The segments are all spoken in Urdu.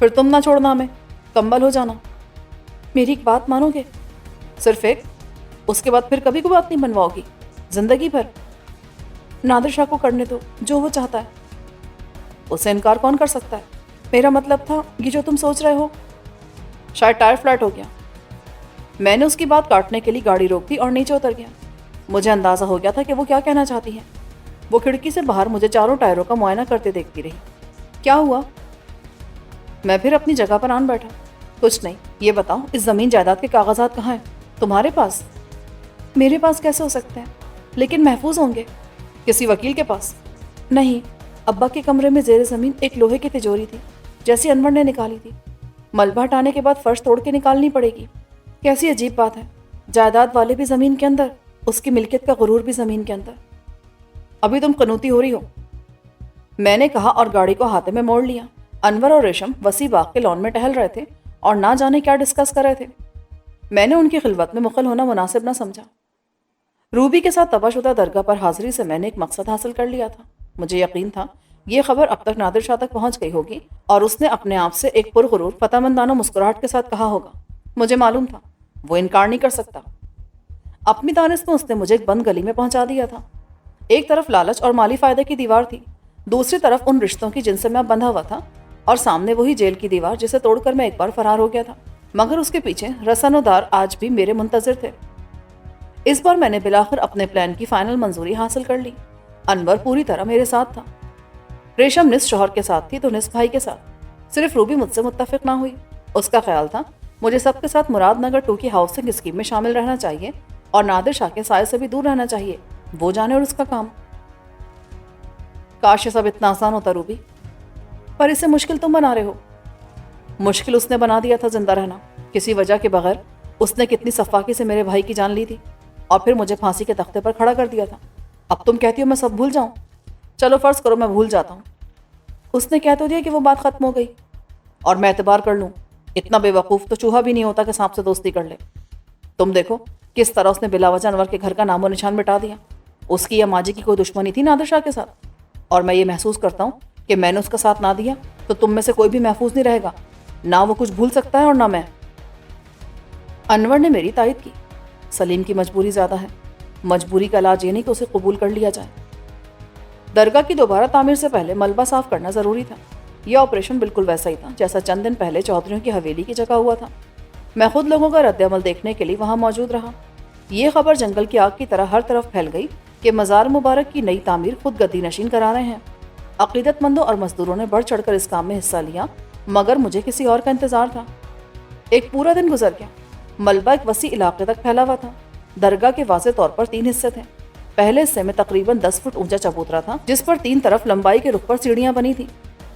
پھر تم نہ چھوڑنا ہمیں، کمبل ہو جانا۔ میری ایک بات مانو گے؟ صرف ایک؟ اس کے بعد پھر کبھی کوئی بات نہیں بنواؤ گی زندگی بھر؟ نادر شاہ کو کرنے دو جو وہ چاہتا ہے، اسے انکار کون کر سکتا ہے؟ میرا مطلب تھا یہ جو تم سوچ رہے ہو۔ شاید ٹائر فلیٹ ہو گیا۔ میں نے اس کی بات کاٹنے کے لیے گاڑی روک دی اور نیچے اتر گیا۔ مجھے اندازہ ہو گیا تھا کہ وہ کیا کہنا چاہتی ہے۔ وہ کھڑکی سے باہر مجھے چاروں ٹائروں کا معائنہ کرتے دیکھتی رہی۔ کیا ہوا؟ میں پھر اپنی جگہ پر آن بیٹھا۔ کچھ نہیں، یہ بتاؤ اس زمین جائیداد کے کاغذات کہاں ہیں؟ تمہارے پاس؟ میرے پاس کیسے ہو سکتے ہیں؟ لیکن محفوظ ہوں گے۔ کسی وکیل کے پاس؟ نہیں، ابا کے کمرے میں زیر زمین ایک لوہے کی تجوری تھی جیسی انور نے نکالی تھی۔ ملبہ ہٹانے کے بعد فرش توڑ کے نکالنی پڑے گی۔ کیسی عجیب بات ہے، جائیداد والے بھی زمین کے اندر، اس کی ملکیت کا غرور بھی زمین کے اندر۔ ابھی تم قنوتی ہو رہی ہو، میں نے کہا اور گاڑی کو ہاتھ میں موڑ لیا۔ انور اور ریشم وسیع باغ کے لان میں ٹہل رہے تھے اور نہ جانے کیا ڈسکس کر رہے تھے۔ میں نے ان کی خلوت میں مخل ہونا مناسب نہ سمجھا۔ روبی کے ساتھ تباہ شدہ درگاہ پر حاضری سے میں نے ایک مقصد حاصل کر لیا تھا۔ مجھے یقین تھا یہ خبر اب تک نادر شاہ تک پہنچ گئی ہوگی اور اس نے اپنے آپ سے ایک پرغرور فتح مندانہ مسکراہٹ کے ساتھ کہا ہوگا۔ مجھے معلوم تھا وہ انکار نہیں کر سکتا۔ اپنی دانش میں اس نے مجھے ایک بند گلی میں پہنچا دیا تھا۔ ایک طرف لالچ اور مالی فائدے کی دیوار تھی، دوسری طرف ان رشتوں کی جن سے میں بندھا ہوا تھا، اور سامنے وہی جیل کی دیوار جسے توڑ کر میں ایک بار فرار ہو گیا تھا، مگر اس کے پیچھے رسن و دار آج بھی میرے منتظر تھے۔ اس بار میں نے بلاخر اپنے پلان کی فائنل منظوری حاصل کر لی۔ انور پوری طرح میرے ساتھ تھا۔ ریشم نصف شوہر کے ساتھ تھی تو نصف بھائی کے ساتھ۔ صرف روبی مجھ سے متفق نہ ہوئی۔ اس کا خیال تھا مجھے سب کے ساتھ مراد نگر 2 کی ہاؤسنگ اسکیم میں شامل رہنا چاہیے اور نادر شاہ کے سائے سے بھی دور رہنا چاہیے، وہ جانے اور اس کا کام۔ کاش یہ سب اتنا آسان ہوتا روبی، پر اسے مشکل تم بنا رہے ہو۔ مشکل اس نے بنا دیا تھا زندہ رہنا، کسی وجہ کے بغیر۔ اس نے کتنی صفاقی سے میرے بھائی کی جان لی تھی اور پھر مجھے پھانسی کے تختے پر کھڑا کر دیا تھا۔ اب تم کہتی ہو میں سب بھول جاؤں؟ چلو فرض کرو میں بھول جاتا ہوں۔ اس نے کہہ تو دیا کہ وہ بات ختم ہو گئی اور میں اعتبار کر لوں۔ اتنا بے وقوف تو چوہا بھی نہیں ہوتا کہ سانپ سے دوستی کر لے۔ تم دیکھو کس طرح اس نے بلا وجہ انور کے گھر کا نام و نشان مٹا دیا۔ اس کی یا ماجی کی کوئی دشمنی تھی نادر شاہ کے ساتھ، اور میں یہ محسوس کرتا ہوں کہ میں نے اس کا ساتھ نہ دیا تو تم میں سے کوئی بھی محفوظ نہیں رہے گا، نہ وہ کچھ بھول سکتا ہے اور نہ میں۔ انور نے میری تائید کی۔ سلیم کی مجبوری زیادہ ہے، مجبوری کا علاج یہ نہیں کہ اسے قبول کر لیا جائے۔ درگاہ کی دوبارہ تعمیر سے پہلے ملبہ صاف کرنا ضروری تھا۔ یہ آپریشن بالکل ویسا ہی تھا جیسا چند دن پہلے چودھریوں کی حویلی کی جگہ ہوا تھا۔ میں خود لوگوں کا رد عمل دیکھنے کے لیے وہاں موجود رہا۔ یہ خبر جنگل کی آگ کی طرح ہر طرف پھیل گئی کہ مزار مبارک کی نئی تعمیر خود گدی نشین کرا رہے ہیں۔ عقیدت مندوں اور مزدوروں نے بڑھ چڑھ کر اس کام میں حصہ لیا، مگر مجھے کسی اور کا انتظار تھا۔ ایک پورا دن گزر گیا۔ ملبہ ایک وسیع علاقے تک پھیلا ہوا تھا۔ درگاہ کے واضح طور پر 3 حصے تھے۔ پہلے حصے میں تقریباً 10 فٹ اونچا چبوترا تھا جس پر 3 طرف لمبائی کے رخ پر سیڑھیاں بنی تھی۔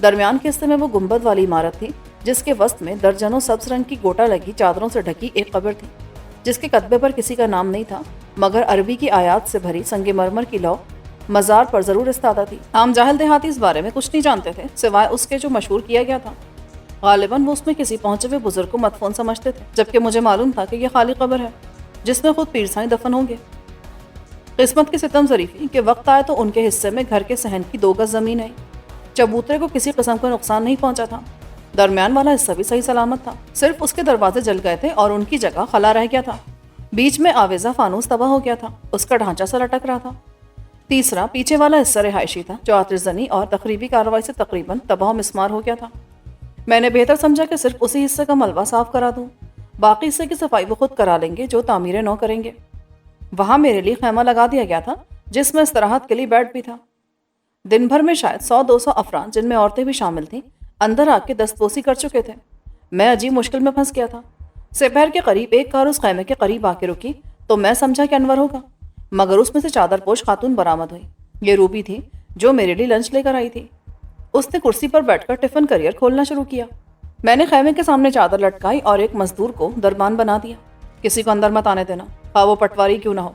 درمیان کے حصے میں وہ گنبد والی عمارت تھی جس کے وسط میں درجنوں سبز رنگ کی گوٹا لگی چادروں سے ڈھکی ایک قبر تھی جس کے کتبے پر کسی کا نام نہیں تھا، مگر عربی کی آیات سے بھری سنگ مرمر کی لوح مزار پر ضرور استادہ تھی۔ عام جاہل دیہاتی اس بارے میں کچھ نہیں جانتے تھے سوائے اس کے جو مشہور کیا گیا تھا۔ غالباً وہ اس میں کسی پہنچے ہوئے بزرگ کو مدفون سمجھتے تھے، جبکہ مجھے معلوم تھا کہ یہ خالی قبر ہے جس میں خود پیر سائیں دفن ہوں گے۔ قسمت کی ستم ظریفی کہ وقت آئے تو ان کے حصے میں گھر کے صحن کی 2 گز زمین ہے۔ چبوترے کو کسی قسم کا نقصان نہیں پہنچا تھا۔ درمیان والا حصہ بھی صحیح سلامت تھا، صرف اس کے دروازے جل گئے تھے اور ان کی جگہ خلا رہ گیا تھا۔ بیچ میں آویزہ فانوس تباہ ہو گیا تھا، اس کا ڈھانچہ سا لٹک رہا تھا۔ تیسرا پیچھے والا حصہ رہائشی تھا جو آتش زنی اور تخریبی کارروائی سے تقریباً تباہ و مسمار ہو گیا تھا۔ میں نے بہتر سمجھا کہ صرف اسی حصے کا ملبہ صاف کرا دوں، باقی حصے کی صفائی وہ خود کرا لیں گے جو تعمیریں نو کریں گے۔ وہاں میرے لیے خیمہ لگا دیا گیا تھا جس میں استراحت کے لیے بیڈ بھی تھا۔ دن بھر میں شاید 100-200 افراد جن میں عورتیں بھی شامل تھیں اندر آ کے دستبوسی کر چکے تھے۔ میں عجیب مشکل میں پھنس گیا تھا۔ سپہر کے قریب ایک کار اس خیمے کے قریب آ کے رکی تو میں سمجھا کہ انور ہوگا، مگر اس میں سے چادر پوش خاتون برآمد ہوئی۔ یہ روبی تھی جو میرے لیے لنچ لے کر آئی تھی۔ اس نے کرسی پر بیٹھ کر ٹفن کریئر کھولنا شروع کیا۔ میں نے خیمے کے سامنے چادر لٹکائی اور ایک مزدور کو دربان بنا دیا، کسی کو اندر مت آنے دینا، خواہ وہ پٹواری کیوں نہ ہو۔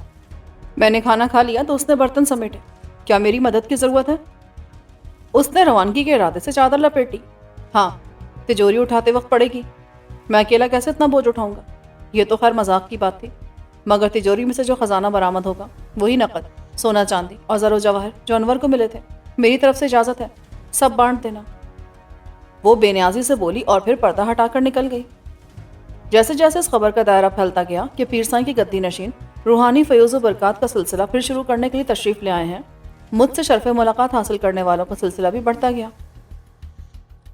میں نے کھانا کھا لیا تو اس نے برتن سمیٹے۔ کیا میری مدد کی ضرورت ہے؟ اس نے روانگی کے ارادے سے چادر لپیٹی۔ ہاں، تجوری اٹھاتے وقت پڑے گی، میں اکیلا کیسے اتنا بوجھ اٹھاؤں گا؟ یہ تو خیر مذاق کی بات تھی، مگر تجوری میں سے جو خزانہ برآمد ہوگا وہی نقد، سونا چاندی اور زر و جواہر جو انور کو ملے تھے۔ میری طرف سے اجازت ہے، سب بانٹ دینا۔ وہ بے نیازی سے بولی اور پھر پردہ ہٹا کر نکل گئی۔ جیسے جیسے اس خبر کا دائرہ پھیلتا گیا کہ پیر سائیں کی گدی نشین روحانی فیوز و برکات کا سلسلہ پھر شروع کرنے کے لیے تشریف لے آئے ہیں، مجھ سے شرف ملاقات حاصل کرنے والوں کا سلسلہ بھی بڑھتا گیا۔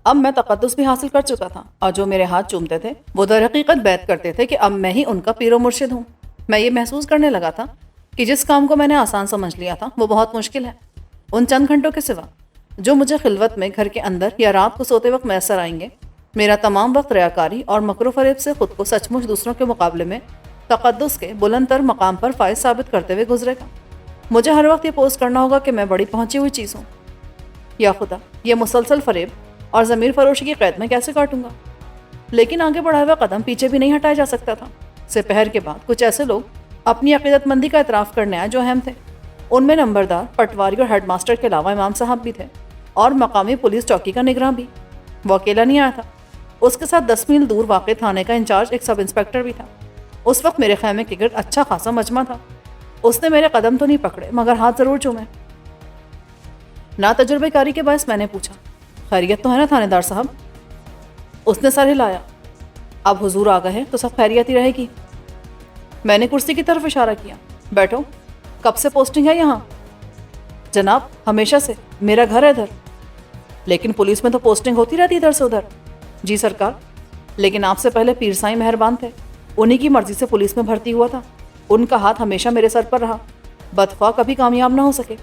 اب میں تقدس بھی حاصل کر چکا تھا اور جو میرے ہاتھ چومتے تھے وہ در حقیقت بیعت کرتے تھے کہ اب میں ہی ان کا پیر و مرشد ہوں۔ میں یہ محسوس کرنے لگا تھا کہ جس کام کو میں نے آسان سمجھ لیا تھا وہ بہت مشکل ہے۔ ان چند گھنٹوں کے سوا جو مجھے خلوت میں گھر کے اندر یا رات کو سوتے وقت میسر آئیں گے، میرا تمام وقت ریاکاری اور مکر و فریب سے خود کو سچ مچ دوسروں کے مقابلے میں تقدس کے بلند تر مقام پر فائز ثابت کرتے ہوئے گزرے گا۔ مجھے ہر وقت یہ پوسٹ کرنا ہوگا کہ میں بڑی پہنچی ہوئی چیز ہوں۔ یا خدا، یہ مسلسل فریب اور ضمیر فروشی کی قید میں کیسے کاٹوں گا؟ لیکن آگے بڑھا ہوا قدم پیچھے بھی نہیں ہٹایا جا سکتا تھا۔ سپہر کے بعد کچھ ایسے لوگ اپنی عقیدت مندی کا اعتراف کرنے آئے جو اہم تھے۔ ان میں نمبردار، پٹواری اور ہیڈ ماسٹر کے علاوہ امام صاحب بھی تھے اور مقامی پولیس چوکی کا نگراں بھی۔ وہ اکیلا نہیں آیا تھا، اس کے ساتھ 10 میل دور واقع تھانے کا انچارج ایک سب انسپیکٹر بھی تھا۔ اس وقت میرے خیمے کے گرد اچھا خاصا مجمع تھا۔ اس نے میرے قدم تو نہیں پکڑے مگر ہاتھ ضرور چومے۔ نا تجربے کاری کے باعث میں نے پوچھا، خیریت تو ہے نا تھانے دار صاحب؟ اس نے سر ہلایا۔ اب حضور آ گئے ہیں تو سب خیریت ہی رہے گی۔ میں نے کرسی کی طرف اشارہ کیا۔ بیٹھو۔ کب سے پوسٹنگ ہے یہاں؟ جناب، ہمیشہ سے، میرا گھر ہے ادھر۔ لیکن پولیس میں تو پوسٹنگ ہوتی رہتی ادھر سے ادھر۔ جی سرکار، لیکن آپ سے پہلے پیر سائیں مہربان تھے، انہی کی مرضی سے پولیس میں بھرتی ہوا تھا۔ ان کا ہاتھ ہمیشہ میرے سر پر رہا، بدخواہ کبھی کامیاب نہ ہو سکے۔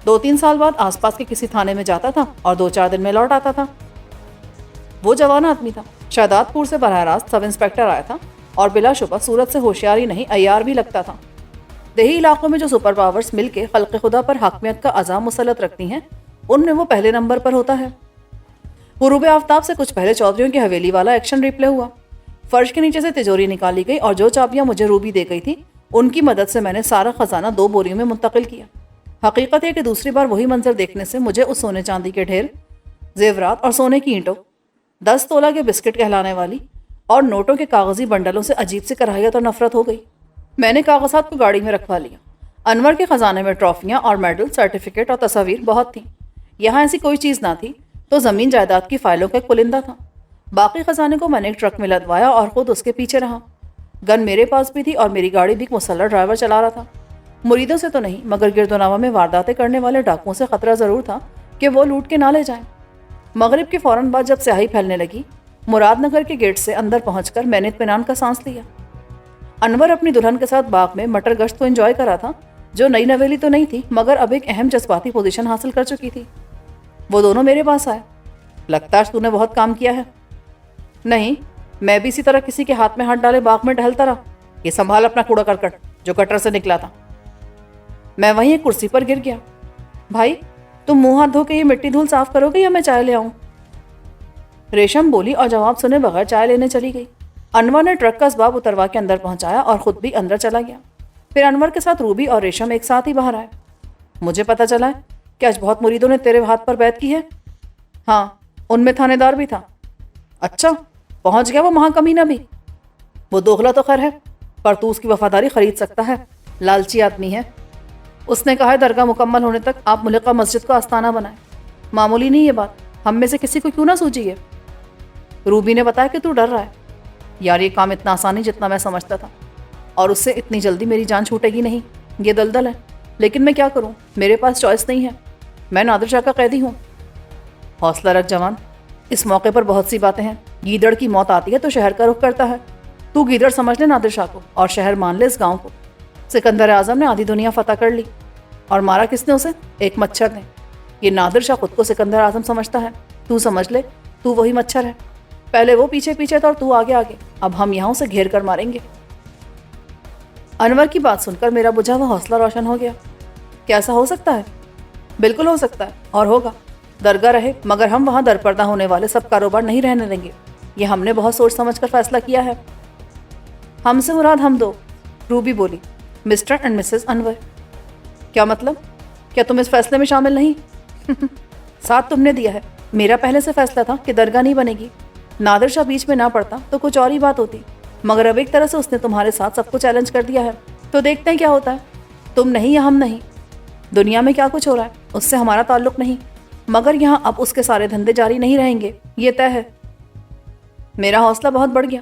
2-3 سال بعد آس پاس کے کسی تھانے میں جاتا تھا اور 2-4 دن میں لوٹ آتا تھا۔ وہ جوان آدمی تھا، شہداد پور سے براہ راست سب انسپیکٹر آیا تھا اور بلا شبہ صورت سے ہوشیاری نہیں عیار بھی لگتا تھا۔ دیہی علاقوں میں جو سپر پاورز مل کے خلق خدا پر حاکمیت کا عزام مسلط رکھتی ہیں، ان میں وہ پہلے نمبر پر ہوتا ہے۔ غروب آفتاب سے کچھ پہلے چودھریوں کی حویلی والا ایکشن ریپلے ہوا۔ فرش کے نیچے سے تجوری نکالی گئی اور جو چابیاں مجھے روبی دے گئی تھی ان کی مدد سے میں نے سارا خزانہ 2 بوریوں میں منتقل کیا۔ حقیقت ہے کہ دوسری بار وہی منظر دیکھنے سے مجھے اس سونے چاندی کے ڈھیر، زیورات اور سونے کی اینٹوں، 10 تولہ کے بسکٹ کہلانے والی اور نوٹوں کے کاغذی بنڈلوں سے عجیب سی کراہیت اور نفرت ہو گئی۔ میں نے کاغذات کو گاڑی میں رکھوا لیا۔ انور کے خزانے میں ٹرافیاں اور میڈل، سرٹیفکیٹ اور تصاویر بہت تھیں۔ یہاں ایسی کوئی چیز نہ تھی تو زمین جائیداد کی فائلوں کا ایک پلندہ تھا۔ باقی خزانے کو میں نے ایک ٹرک میں لدوایا اور خود اس کے پیچھے رہا۔ گن میرے پاس بھی تھی اور میری گاڑی بھی ایک مسلح ڈرائیور چلا رہا تھا۔ مریدوں سے تو نہیں مگر گرد و نواح میں وارداتیں کرنے والے ڈاکوؤں سے خطرہ ضرور تھا کہ وہ لوٹ کے نہ لے جائیں۔ مغرب کے فوراً بعد جب سیاہی پھیلنے لگی، مراد نگر کے گیٹ سے اندر پہنچ کر میں نے اطمینان کا سانس لیا۔ انور اپنی دلہن کے ساتھ باغ میں مٹر گشت کو انجوائے کرا تھا، جو نئی نویلی تو نہیں تھی مگر اب ایک اہم جذباتی پوزیشن حاصل کر چکی تھی۔ وہ دونوں میرے پاس آئے۔ لگتا ہے تو نے بہت کام کیا ہے۔ نہیں، میں بھی اسی طرح کسی کے ہاتھ میں ہاتھ ڈالے باغ میں ٹہلتا رہا۔ یہ سنبھال اپنا کوڑا کرکٹ جو کٹر سے نکلا تھا۔ میں وہیں ایک کرسی پر گر گیا۔ بھائی، تم منہ ہاتھ دھو کے یہ مٹی دھول صاف کرو گے یا میں چائے لے آؤں؟ ریشم بولی اور جواب سنے بغیر چائے لینے چلی گئی۔ انور نے ٹرک کا اسباب اتروا کے اندر پہنچایا اور خود بھی اندر چلا گیا۔ پھر انور کے ساتھ روبی اور ریشم ایک ساتھ ہی باہر آئے۔ مجھے پتا چلا ہے کہ آج بہت مریدوں نے تیرے ہاتھ پر بیعت کی ہے۔ ہاں، ان میں تھانے دار بھی تھا۔ اچھا، پہنچ گیا وہ مہا کمینہ بھی؟ وہ دوغلا تو خیر ہے پر تو اس کی وفاداری خرید سکتا ہے، لالچی آدمی ہے۔ اس نے کہا ہے درگاہ مکمل ہونے تک آپ ملکہ مسجد کو آستانہ بنائیں۔ معمولی نہیں یہ بات، ہم میں سے کسی کو کیوں نہ سوچی ہے۔ روبی نے بتایا کہ تو ڈر رہا ہے۔ یار، یہ کام اتنا آسان نہیں جتنا میں سمجھتا تھا، اور اس سے اتنی جلدی میری جان چھوٹے گی نہیں۔ یہ دلدل ہے، لیکن میں کیا کروں، میرے پاس چوائس نہیں ہے۔ میں نادر شاہ کا قیدی ہوں۔ حوصلہ رکھ جوان، اس موقع پر بہت سی باتیں ہیں۔ گیدڑ کی موت آتی ہے تو شہر کا رخ کرتا ہے۔ تو گیدڑ سمجھ لے نادر شاہ کو اور شہر مان لے اس گاؤں کو۔ سکندر اعظم نے آدھی دنیا فتح کر لی اور مارا کس نے اسے؟ ایک مچھر نے۔ یہ نادر شاہ خود کو سکندر اعظم سمجھتا ہے۔ تو سمجھ لے تو وہی مچھر ہے۔ پہلے وہ پیچھے پیچھے تھا اور تو آگے آگے، اب ہم یہاں اسے گھیر کر ماریں گے۔ انور کی بات سن کر میرا بجھا ہوا حوصلہ روشن ہو گیا۔ کیسا ہو سکتا ہے؟ بالکل ہو سکتا ہے اور ہوگا۔ درگاہ رہے مگر ہم وہاں درپردہ ہونے والے سب کاروبار نہیں رہنے دیں گے۔ یہ ہم نے بہت سوچ سمجھ کر فیصلہ کیا ہے۔ ہم سے مراد ہم دو، روبی بولی، مسٹر اینڈ مسز انور۔ کیا مطلب؟ کیا تم اس فیصلے میں شامل نہیں؟ ساتھ تم نے دیا ہے۔ میرا پہلے سے فیصلہ تھا کہ درگاہ نہیں بنے گی۔ نادر شاہ بیچ میں نہ پڑتا تو کچھ اور ہی بات ہوتی، مگر اب ایک طرح سے اس نے تمہارے ساتھ سب کو چیلنج کر دیا ہے، تو دیکھتے ہیں کیا ہوتا ہے۔ تم نہیں یا ہم نہیں، دنیا میں کیا کچھ ہو رہا ہے اس سے ہمارا تعلق نہیں۔ مگر یہاں اب اس کے سارے دھندے جاری نہیں رہیں گے، یہ طے ہے۔ میرا حوصلہ بہت بڑھ گیا۔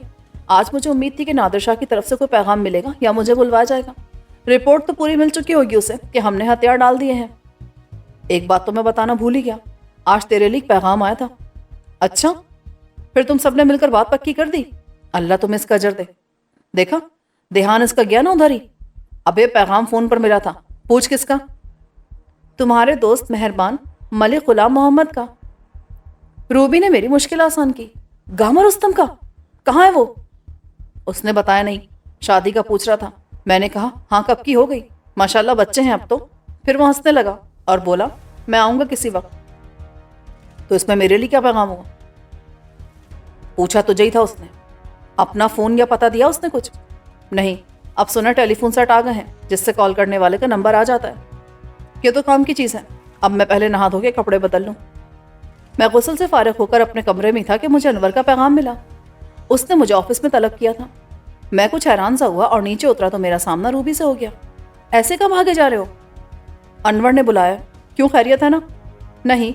آج مجھے امید تھی کہ نادر شاہ کی طرف سے کوئی پیغام ملے گا یا مجھے بلوایا جائے گا۔ رپورٹ تو پوری مل چکی ہوگی اسے کہ ہم نے ہتھیار ڈال دیے ہیں۔ ایک بات تو میں بتانا بھول ہی گیا، آج تیرے لیے ایک پیغام آیا تھا۔ اچھا، پھر تم سب نے مل کر بات پکی کر دی؟ اللہ تمہیں اس کا اجر دے۔ دیکھا، دھیان اس کا گیا نا ادھر ہی۔ اب یہ پیغام فون پر ملا تھا، پوچھ کس کا؟ تمہارے دوست مہربان ملک غلام محمد کا۔ روبی نے میری مشکل آسان کی۔ گامر رستم کا؟ کہاں ہے وہ؟ اس نے بتایا نہیں، شادی کا پوچھ رہا تھا۔ میں نے کہا ہاں کب کی ہو گئی، ماشاءاللہ بچے ہیں اب تو۔ پھر وہ ہنسنے لگا اور بولا میں آؤں گا کسی وقت۔ تو اس میں میرے لیے کیا پیغام ہوا؟ پوچھا تجھے ہی تھا اس نے۔ اپنا فون یا پتہ دیا اس نے کچھ؟ نہیں، اب سنا ٹیلی فون سیٹ آ گئے ہیں جس سے کال کرنے والے کا نمبر آ جاتا ہے۔ یہ تو کام کی چیز ہے۔ اب میں پہلے نہا دھو کے کپڑے بدل لوں۔ میں غسل سے فارغ ہو کر اپنے کمرے میں تھا کہ مجھے انور کا پیغام ملا۔ اس نے مجھے آفس میں طلب کیا تھا۔ میں کچھ حیران سا ہوا اور نیچے اترا تو میرا سامنا روبی سے ہو گیا۔ ایسے کب بھاگے جا رہے ہو؟ انور نے بلایا۔ کیوں، خیریت ہے نا؟ نہیں،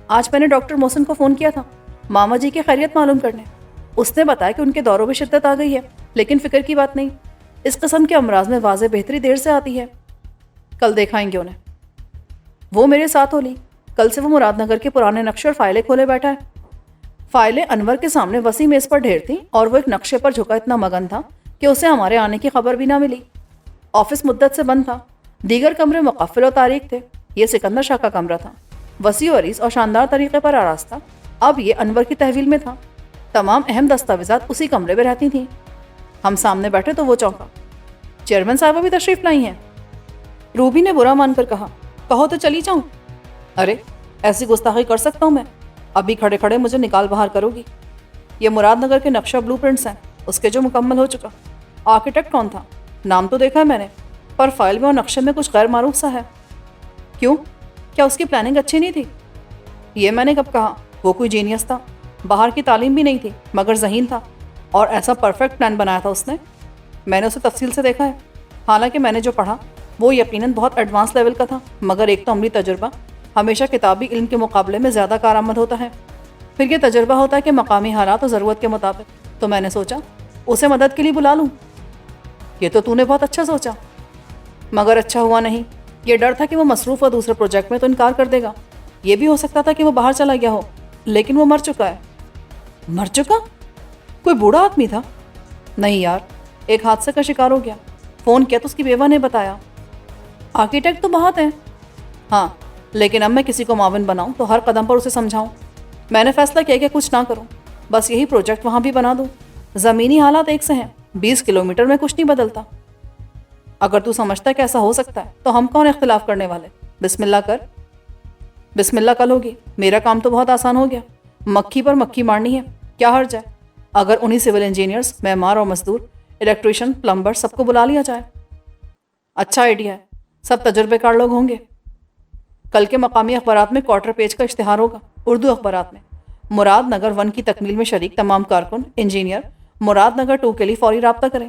آج میں نے ڈاکٹر محسن کو فون کیا تھا ماما جی کی خیریت معلوم کرنے۔ اس نے بتایا کہ ان کے دوروں میں شدت آ گئی ہے، لیکن فکر کی بات نہیں، اس قسم کے امراض میں واضح بہتری دیر سے آتی ہے۔ کل دکھائیں گے انہیں۔ وہ میرے ساتھ ہو لی۔ کل سے وہ مراد نگر کے پرانے نقشے اور فائلیں کھولے بیٹھا ہے۔ فائلیں انور کے سامنے وسیع میز پر ڈھیر تھیں اور وہ ایک نقشے پر جھکا اتنا مگن تھا کہ اسے ہمارے آنے کی خبر بھی نہ ملی۔ آفس مدت سے بند تھا، دیگر کمرے مقفل و تاریک تھے۔ یہ سکندر شاہ کا کمرہ تھا، وسیع و عریض اور شاندار طریقے پر آراستہ۔ اب یہ انور کی تحویل میں تھا۔ تمام اہم دستاویزات اسی کمرے میں رہتی تھیں۔ ہم سامنے بیٹھے تو وہ چونکا۔ چیئرمین صاحبہ بھی تشریف لائی ہیں؟ روبی نے برا مان کر کہا۔ کہو تو چلی جاؤں؟ ارے ایسی گستاخی کر سکتا ہوں میں؟ ابھی کھڑے کھڑے مجھے نکال باہر کرو گی؟ یہ مراد نگر کے نقشہ بلو پرنٹس ہیں، اس کے جو مکمل ہو چکا۔ آرکیٹیکٹ کون تھا؟ نام تو دیکھا ہے میں نے، پر فائل میں اور نقشے میں کچھ غیر معروف سا ہے۔ کیوں، کیا اس کی پلاننگ اچھی نہیں تھی؟ یہ میں نے کب کہا؟ وہ کوئی جینیس تھا، باہر کی تعلیم بھی نہیں تھی مگر ذہین تھا، اور ایسا پرفیکٹ پلان بنایا تھا اس نے۔ میں نے اسے تفصیل سے دیکھا ہے، حالانکہ میں نے جو پڑھا وہ یقیناً بہت ایڈوانس لیول کا تھا، مگر ایک تو عملی تجربہ ہمیشہ کتابی علم کے مقابلے میں زیادہ کارآمد ہوتا ہے۔ پھر یہ تجربہ ہوتا ہے کہ مقامی حالات اور ضرورت کے مطابق۔ تو میں نے سوچا اسے مدد کے لیے بلا لوں۔ یہ تو تو نے بہت اچھا سوچا، مگر اچھا ہوا نہیں۔ یہ ڈر تھا کہ وہ مصروف ہو دوسرے پروجیکٹ میں تو انکار کر دے گا۔ یہ بھی ہو سکتا تھا کہ وہ باہر چلا گیا ہو، لیکن وہ مر چکا ہے۔ مر چکا؟ کوئی بوڑھا آدمی تھا؟ نہیں یار، ایک حادثے کا شکار ہو گیا۔ فون کیا تو اس کی بیوہ نے بتایا۔ آرکیٹیکٹ تو بہت ہیں۔ ہاں، لیکن اب میں کسی کو معاون بناؤں تو ہر قدم پر اسے سمجھاؤں۔ میں نے فیصلہ کیا کہ کچھ نہ کروں، بس یہی پروجیکٹ وہاں بھی بنا دوں۔ زمینی حالات ایک سے ہیں، 20 کلومیٹر میں کچھ نہیں بدلتا۔ اگر تو سمجھتا ہے کہ ایسا ہو سکتا ہے تو ہم کون اختلاف کرنے والے؟ بسم اللہ کر۔ بسم اللہ کل ہوگی۔ میرا کام تو بہت آسان ہو گیا، مکھی پر مکھی مارنی ہے، کیا حرج ہے اگر انہی سول انجینئرز، معمار اور مزدور، الیکٹریشین، پلمبر سب کو بلا لیا جائے؟ اچھا آئیڈیا ہے، سب تجربے کار لوگ ہوں گے۔ کل کے مقامی اخبارات میں کوارٹر پیج کا اشتہار ہوگا، اردو اخبارات میں۔ مراد نگر 1 کی تکمیل میں شریک تمام کارکن انجینئر مراد نگر 2 کے لیے فوری رابطہ کریں۔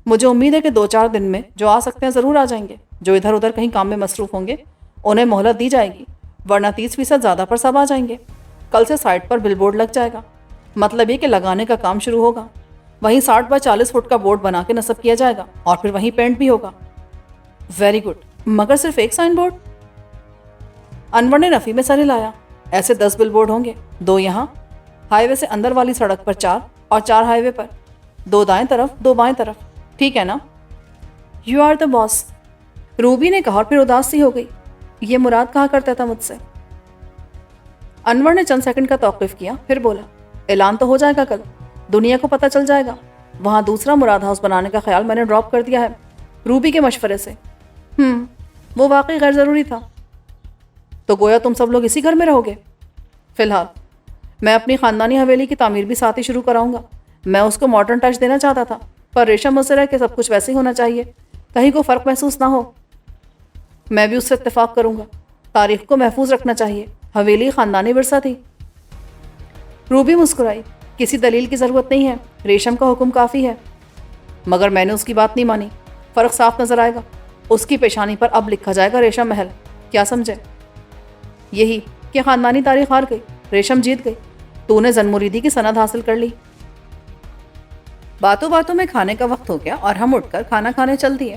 مجھے امید ہے کہ 2-4 دن میں جو آ سکتے ہیں ضرور آ جائیں گے۔ جو ادھر ادھر کہیں کام میں مصروف ہوں گے انہیں مہلت دی جائے گی، ورنہ 30% زیادہ پر سب آ جائیں گے۔ کل سے سائٹ پر بل بورڈ لگ جائے گا، مطلب یہ کہ لگانے کا کام شروع ہوگا۔ وہیں 60 بائی 40 فٹ کا بورڈ بنا کے نصب کیا جائے گا اور پھر وہیں پینٹ بھی ہوگا۔ ویری گڈ، مگر صرف ایک سائن بورڈ؟ انور نے نفی میں سر ہلایا۔ ایسے 10 بل بورڈ ہوں گے، 2 یہاں ہائی وے سے اندر والی سڑک پر 4 اور 4 ہائی وے پر، 2 دائیں طرف 2 بائیں طرف، ٹھیک ہے نا؟ یو آر دا باس، روبی نے کہا اور پھر اداس سی ہو گئی۔ یہ مراد کہا کرتا تھا مجھ سے۔ انور نے چند سیکنڈ کا توقف کیا، پھر بولا اعلان تو ہو جائے گا کل، دنیا کو پتہ چل جائے گا۔ وہاں دوسرا مراد ہاؤس بنانے کا خیال میں نے ڈراپ کر دیا ہے روبی کے مشورے سے۔ وہ واقعی غیر ضروری تھا۔ تو گویا تم سب لوگ اسی گھر میں رہو گے؟ فی الحال میں اپنی خاندانی حویلی کی تعمیر بھی ساتھ ہی شروع کراؤں گا۔ میں اس کو ماڈرن ٹچ دینا چاہتا تھا، پر ریشم مجھ سے رہ کہ سب کچھ ویسے ہی ہونا چاہیے، کہیں کو فرق محسوس نہ ہو۔ میں بھی اس سے اتفاق کروں گا، تاریخ کو محفوظ رکھنا چاہیے، حویلی خاندانی ورثہ تھی۔ روبی مسکرائی۔ کسی دلیل کی ضرورت نہیں ہے، ریشم کا حکم کافی ہے۔ مگر میں نے اس کی بات نہیں مانی۔ فرق صاف نظر آئے گا، اس کی پیشانی پر اب لکھا جائے گا ریشم محل، کیا سمجھے؟ یہی کہ خاندانی تاریخ ہار گئی، ریشم جیت گئی، تو نے زن مریدی کی سند حاصل کر لی۔ باتوں باتوں میں کھانے کا وقت ہو گیا اور ہم اٹھ کر کھانا کھانے چل دیے۔